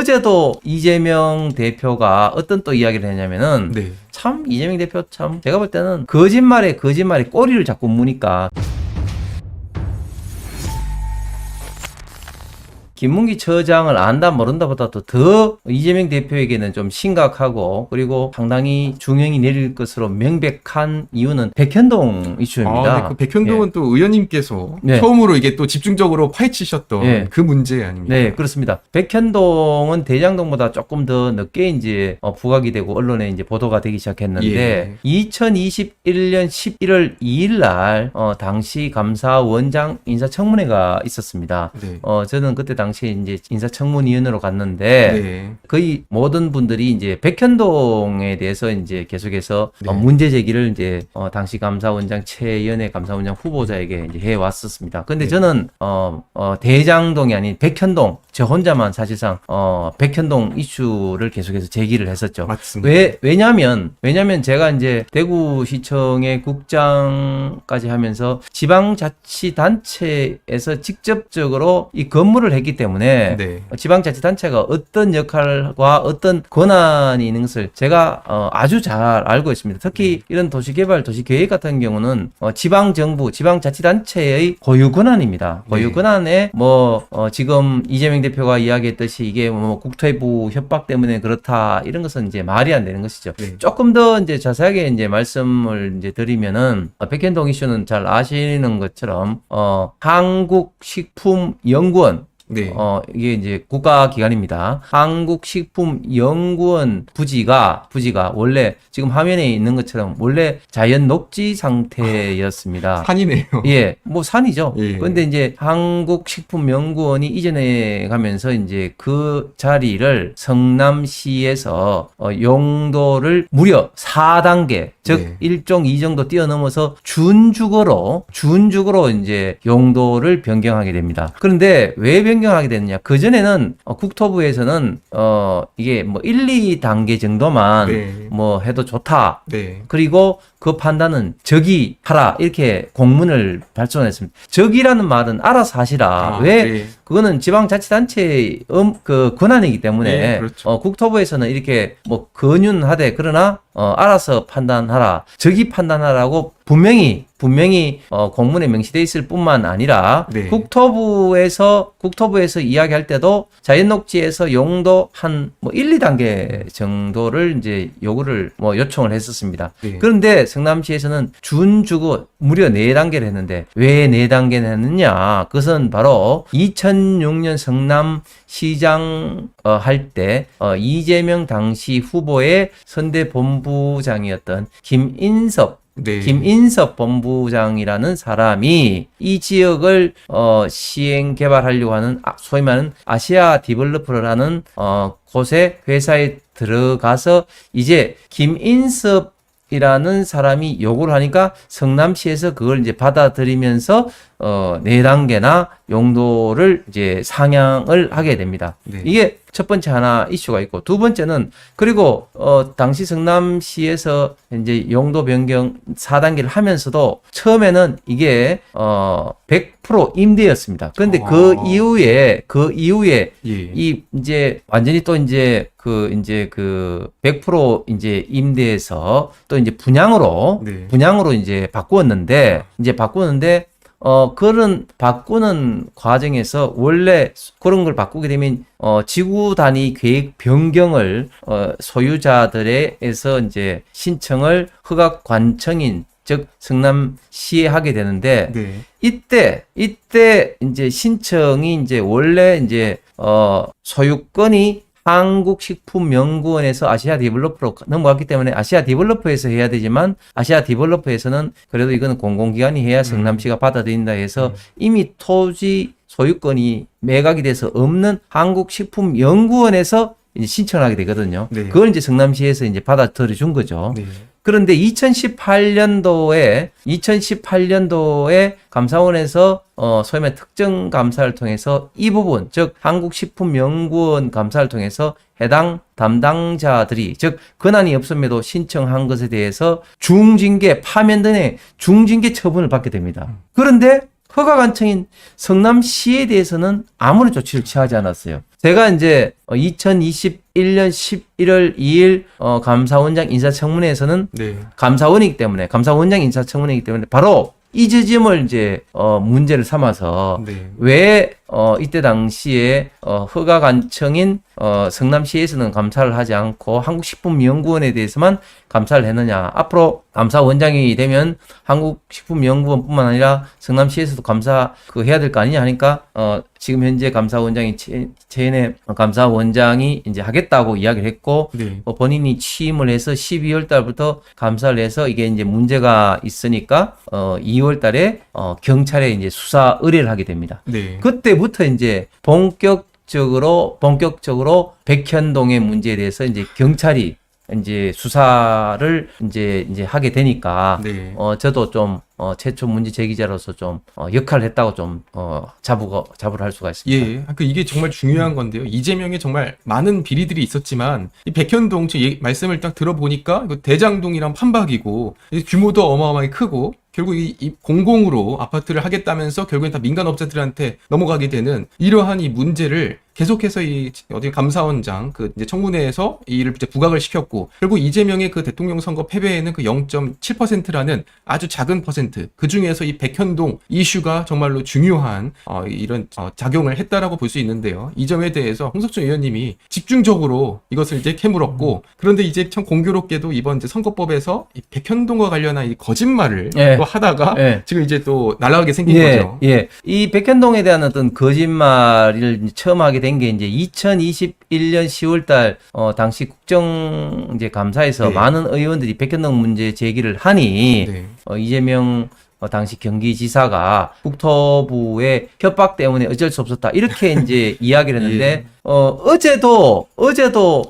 어제도 이재명 대표가 어떤 또 이야기를 했냐면은 네. 참 이재명 대표 참 제가 볼 때는 거짓말에 꼬리를 자꾸 무니까 김문기 처장을 안다 모른다 보다도 더 이재명 대표에게는 좀 심각하고 그리고 상당히 중형이 내릴 것으로 명백한 이유는 백현동 이슈입니다. 네, 그 백현동은 또 의원님께서 처음으로 이게 또 집중적으로 파헤치셨던 그 문제 아닙니까? 네, 그렇습니다. 백현동은 대장동보다 조금 더 늦게 이제 부각이 되고 언론에 이제 보도가 되기 시작했는데 2021년 11월 2일 날 당시 감사원장 인사청문회가 있었습니다. 저는 그때 당시에 이제 인사청문위원으로 갔는데 거의 모든 분들이 이제 백현동에 대해서 이제 계속해서 문제 제기를 이제 당시 감사원장 최연애 감사원장 후보자에게 이제 해 왔었습니다. 근데 저는 대장동이 아닌 백현동 저 혼자만 사실상 백현동 이슈를 계속해서 제기를 했었죠. 맞습니다. 왜냐면 제가 이제 대구시청의 국장까지 하면서 지방자치단체에서 직접적으로 이 근무를 했기 때문에 지방자치단체가 어떤 역할과 어떤 권한이 있는 것을 제가 아주 잘 알고 있습니다. 특히 이런 도시개발, 도시계획 같은 경우는 지방정부, 지방자치단체의 고유 권한입니다. 고유 권한에 지금 이재명 대표가 이야기했듯이 이게 국토부 협박 때문에 그렇다 이런 것은 이제 말이 안 되는 것이죠. 조금 더 이제 자세하게 이제 말씀을 이제 드리면은 백현동 이슈는 잘 아시는 것처럼 한국식품연구원 이게 이제 국가기관입니다. 한국식품연구원 부지가 원래 지금 화면에 있는 것처럼 원래 자연 녹지 상태였습니다. 산이네요. 예, 뭐 산이죠. 그런데 이제 한국식품연구원이 이전에 가면서 이제 그 자리를 성남시에서 용도를 무려 4단계, 즉 1종 2정도 뛰어넘어서 준주거로 이제 용도를 변경하게 됩니다. 그런데 왜 변경하게 됐느냐? 그전에는 국토부에서는 이게 뭐 1, 2단계 정도만 뭐 해도 좋다. 그리고 그 판단은 적의하라 이렇게 공문을 발송했습니다. 적의라는 말은 알아서 하시라. 왜? 그거는 지방자치단체의 그 권한이기 때문에 국토부에서는 이렇게 뭐 권윤하되 그러나 알아서 판단하라. 적의 판단하라고 분명히 공문에 명시돼 있을 뿐만 아니라 국토부에서 이야기할 때도 자연녹지에서 용도 한 뭐 1, 2단계 정도를 이제 요구를 요청을 했었습니다. 그런데 성남시에서는 준주거 무려 4단계를 했는데 왜 4단계를 했느냐? 그것은 바로 2006년 성남시장 할 때 이재명 당시 후보의 선대본부장이었던 김인섭 본부장이라는 사람이 이 지역을 시행 개발하려고 하는 소위 말하는 아시아 디벨로퍼라는 곳에 회사에 들어가서 이제 김인섭이라는 사람이 요구를 하니까 성남시에서 그걸 이제 받아들이면서 4단계나 용도를 이제 상향을 하게 됩니다. 이게 첫 번째 하나 이슈가 있고, 두 번째는 그리고 당시 성남시에서 이제 용도 변경 4단계를 하면서도 처음에는 이게 100% 임대였습니다. 그런데 그 이후에 이 이제 완전히 또 이제 그 100% 이제 임대에서 또 이제 분양으로 이제 바꾸었는데 그런 바꾸는 과정에서 원래 그런 걸 바꾸게 되면 지구 단위 계획 변경을 소유자들에서 이제 신청을 허가 관청인 즉 성남시에 하게 되는데 이때 이제 신청이 이제 원래 이제 소유권이 한국식품연구원에서 아시아 디벨로퍼로 넘어갔기 때문에 아시아 디벨로퍼에서 해야 되지만 아시아 디벨로퍼에서는 그래도 이거는 공공기관이 해야 성남시가 받아들인다 해서 이미 토지 소유권이 매각이 돼서 없는 한국식품연구원에서 이제 신청을 하게 되거든요. 그걸 이제 성남시에서 이제 받아들여 준 거죠. 그런데 2018년도에 감사원에서 소위 말해 특정 감사를 통해서 이 부분, 즉 한국식품연구원 감사를 통해서 해당 담당자들이 즉 권한이 없음에도 신청한 것에 대해서 중징계, 파면 등의 중징계 처분을 받게 됩니다. 그런데 허가 관청인 성남시에 대해서는 아무런 조치를 취하지 않았어요. 제가 이제 2021년 11월 2일 감사원장 인사청문회에서는 네. 감사원장 인사청문회이기 때문에 바로 이 지점을 이제 문제를 삼아서 네. 왜 이때 당시에 허가 관청인 성남시에서는 감사를 하지 않고 한국식품연구원에 대해서만 감사를 했느냐. 앞으로 감사원장이 되면 한국식품연구원뿐만 아니라 성남시에서도 감사 해야 될 거 아니냐 하니까 지금 현재 감사원장이 최은혜 감사원장이 이제 하겠다고 이야기를 했고 네. 본인이 취임을 해서 12월 달부터 감사를 해서 이게 이제 문제가 있으니까 2월 달에 경찰에 이제 수사 의뢰를 하게 됩니다. 네. 그때부터 이제 본격적으로 백현동의 문제에 대해서 이제 경찰이 이제 수사를 이제 하게 되니까 네. 저도 좀 최초 문제 제기자로서 좀 역할을 했다고 좀 자부를 할 수가 있습니다. 예, 이게 정말 중요한 건데요. 이재명에 정말 많은 비리들이 있었지만 이 백현동 말씀을 딱 들어보니까 이거 대장동이랑 판박이고 규모도 어마어마하게 크고 결국 이 공공으로 아파트를 하겠다면서 결국엔 다 민간업자들한테 넘어가게 되는 이러한 이 문제를 계속해서 이 어디 감사원장 이제 청문회에서 이 일을 이제 부각을 시켰고 결국 이재명의 그 대통령 선거 패배에는 그 0.7%라는 아주 작은 퍼센트 그 중에서 이 백현동 이슈가 정말로 중요한 이런 작용을 했다라고 볼 수 있는데요. 이 점에 대해서 홍석천 의원님이 집중적으로 이것을 이제 캐물었고 그런데 이제 참 공교롭게도 이번 이제 선거법에서 이 백현동과 관련한 이 거짓말을 예. 또 하다가 예. 지금 이제 또 날아가게 생긴 거죠. 예. 이 백현동에 대한 어떤 거짓말을 처음 하게 된 게 이제 2021년 10월 달 당시 국정 이제 감사에서 네. 많은 의원들이 백현동 문제 제기를 하니 네. 이재명 당시 경기지사가 국토부의 협박 때문에 어쩔 수 없었다. 이렇게 이제 이야기를 했는데, 예. 어제도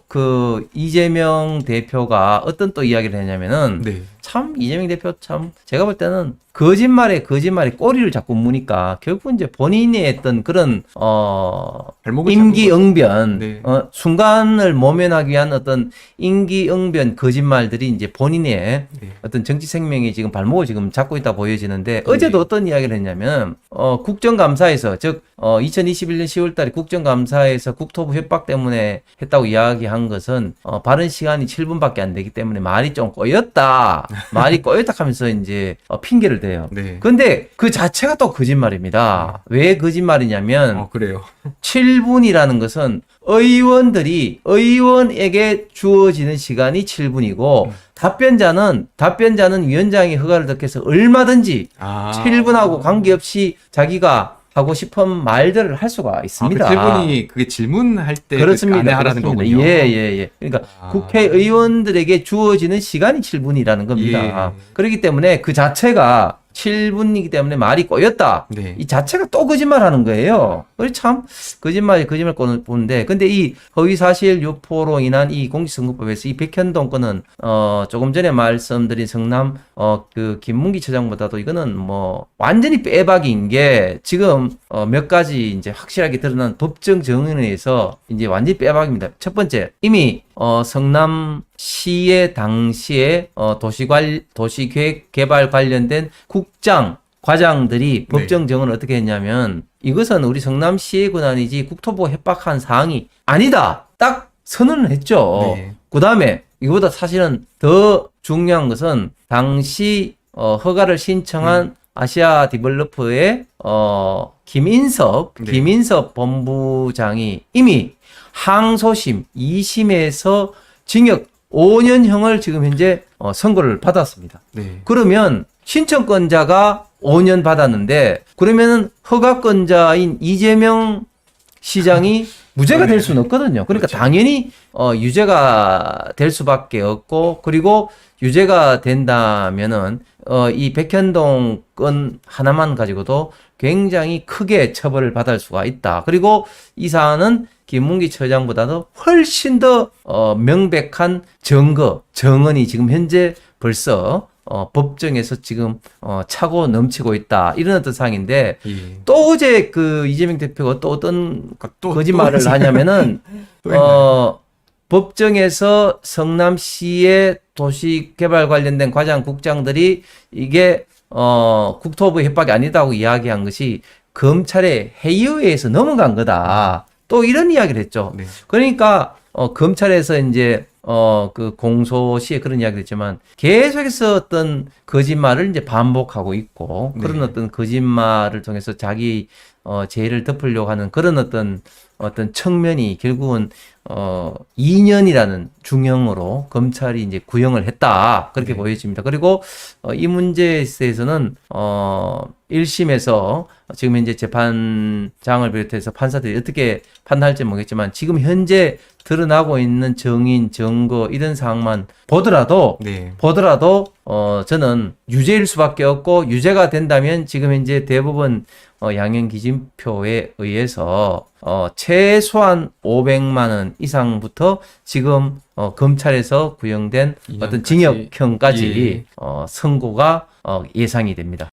그 이재명 대표가 어떤 또 이야기를 했냐면은, 네. 참, 이재명 대표 참, 제가 볼 때는 거짓말에 꼬리를 자꾸 무니까, 결국 이제 본인의 어떤 그런, 발목을 임기응변, 네. 순간을 모면하기 위한 어떤 임기응변 거짓말들이 이제 본인의 네. 어떤 정치 생명이 지금 발목을 지금 잡고 있다 보여지는데, 어제도 어떤 이야기를 했냐면, 국정감사에서, 즉, 2021년 10월 달에 국정감사에서 국토부 협박 때문에 했다고 이야기한 것은, 발언 시간이 7분밖에 안 되기 때문에 말이 좀 꼬였다. 말이 꼬였다 하면서 이제 핑계를 대요. 네. 근데 그 자체가 또 거짓말입니다. 왜 거짓말이냐면, 그래요. 7분이라는 것은 의원에게 주어지는 시간이 7분이고, 답변자는 위원장이 허가를 듣게 해서 얼마든지 7분하고 관계없이 자기가 하고 싶은 말들을 할 수가 있습니다. 그 7분이 그게 질문할 때 그렇습니다. 안에 하라는 거군요. 예. 그러니까 국회의원들에게 주어지는 시간이 7분이라는 겁니다. 예. 그렇기 때문에 그 자체가 7분이기 때문에 말이 꼬였다. 네. 이 자체가 또 거짓말하는 거예요. 그래서 참 거짓말 보는데, 근데 이 허위사실 유포로 인한 이 공직선거법에서 이 백현동 건은 조금 전에 말씀드린 성남 그 김문기 처장보다도 이거는 뭐 완전히 빼박인 게 지금 몇 가지 이제 확실하게 드러난 법정 정의에 의해서 이제 완전히 빼박입니다. 첫 번째, 이미 성남시의 당시에 도시계획 개발 관련된 국장 과장들이 법정 정언을 어떻게 했냐면, 이것은 우리 성남시의 권한이지 국토부가 협박한 사항이 아니다. 딱 선언을 했죠. 네. 그 다음에 이거보다 사실은 더 중요한 것은 당시 허가를 신청한 아시아 디벨로퍼의 김인섭 본부장이 이미 항소심 2심에서 징역 5년형을 지금 현재 선고를 받았습니다. 네. 그러면 신청권자가 5년 받았는데, 그러면은 허가권자인 이재명 시장이 무죄가 될 수는 없거든요. 그러니까 그렇죠. 당연히 유죄가 될 수밖에 없고, 그리고 유죄가 된다면은 이 백현동 건 하나만 가지고도 굉장히 크게 처벌을 받을 수가 있다. 그리고 이 사안은 김문기 처장보다도 훨씬 더 명백한 정언이 지금 현재 벌써 법정에서 지금 차고 넘치고 있다. 이런 어떤 상황인데, 예. 또 어제 그 이재명 대표가 또 어떤 또 거짓말을 하냐면은 법정에서 성남시의 도시개발 관련된 과장 국장들이 이게 국토부 협박이 아니다고 이야기한 것이 검찰의 해이의에서 넘어간 거다. 또 이런 이야기를 했죠. 네. 그러니까 검찰에서 이제 그 공소시에 그런 이야기를 했지만 계속해서 어떤 거짓말을 이제 반복하고 있고 그런 네. 어떤 거짓말을 통해서 자기 죄를 덮으려고 하는 그런 어떤 측면이 결국은 2년이라는 중형으로 검찰이 이제 구형을 했다. 그렇게 네. 보여집니다. 그리고 이 문제에 있어서는 1심에서 지금 현재 재판장을 비롯해서 판사들이 어떻게 판단할지 모르겠지만 지금 현재 드러나고 있는 증인, 증거 이런 사항만 보더라도 네. 저는 유죄일 수밖에 없고 유죄가 된다면 지금 현재 대부분 양형 기준표에 의해서 최소한 500만 원 이상부터 지금 검찰에서 구형된 어떤 2년까지. 징역형까지 예. 선고가 예상이 됩니다.